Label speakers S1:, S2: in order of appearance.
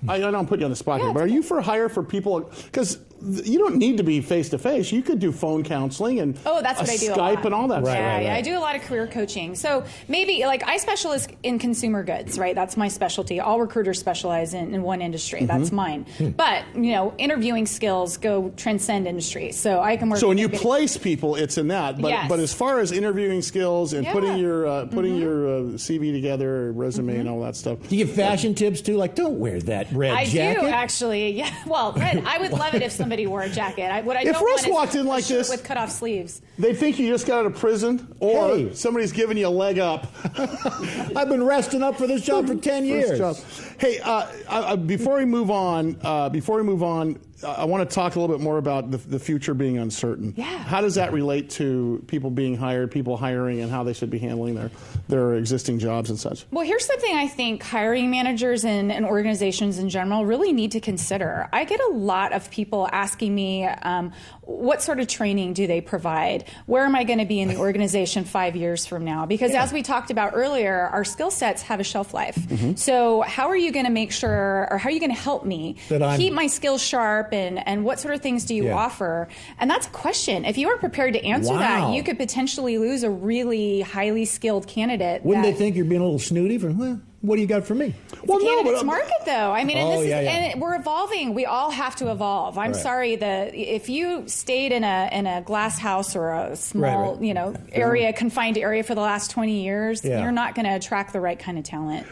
S1: I don't put you on the spot here,
S2: Yeah,
S1: but are
S2: it's
S1: you
S2: okay.
S1: for hire for people? Because you don't need to be face to face. You could do phone counseling and
S2: Oh, that's what I do a
S1: Skype
S2: lot.
S1: and all that
S3: Right,
S1: stuff.
S2: Yeah,
S3: right,
S2: yeah,
S3: right.
S2: I do a lot of career coaching. So maybe, like, I specialize in consumer goods, right? That's my specialty. All recruiters specialize in one industry.
S1: Mm-hmm.
S2: That's mine. But, you know, interviewing skills go transcend industry. So I can work
S1: So when
S2: with
S1: you
S2: big-
S1: place people, it's in that. But
S2: Yes.
S1: but as far as interviewing skills and
S2: Yeah.
S1: putting your CV together, resume, and all that stuff.
S3: Do you give fashion tips too? Like, don't wear that red
S2: I
S3: jacket.
S2: do, actually. Yeah. Well, red, I would love it if somebody wore a jacket. What I
S1: If
S2: don't
S1: Russ
S2: want is
S1: walked in
S2: a
S1: like
S2: shirt
S1: this-
S2: with cut off sleeves.
S1: They think you just got out of prison, or
S3: Hey.
S1: somebody's giving you a leg up.
S3: I've been resting up for this job for 10 years.
S1: First job. Hey, before we move on, I want to talk a little bit more about the future being uncertain.
S2: Yeah.
S1: How does that relate to people being hired, people hiring, and how they should be handling their existing jobs and such?
S2: Well, here's something I think hiring managers and organizations in general really need to consider. I get a lot of people asking me, what sort of training do they provide? Where am I going to be in the organization 5 years from now? Because as we talked about earlier, our skill sets have a shelf life.
S1: Mm-hmm.
S2: So how are you going to make sure, or how are you going to help me
S3: That I'm-
S2: keep my skills sharp, and what sort of things do you
S3: Yeah.
S2: offer? And that's a question. If you aren't prepared to answer
S3: Wow.
S2: that, you could potentially lose a really highly skilled candidate.
S3: Wouldn't
S2: that-
S3: they think you're being a little snooty? Well, what do you got for me?
S1: Well,
S2: the
S1: no,
S2: candidates
S1: but
S2: market, though. I mean, and
S3: Oh,
S2: this
S3: yeah,
S2: is,
S3: yeah.
S2: and we're evolving. We all have to evolve. I'm
S3: Right.
S2: sorry that if you stayed in a glass house or a small,
S3: Right.
S2: you know, area, confined area for the last 20 years,
S3: Yeah.
S2: you're not going to attract the right kind of talent.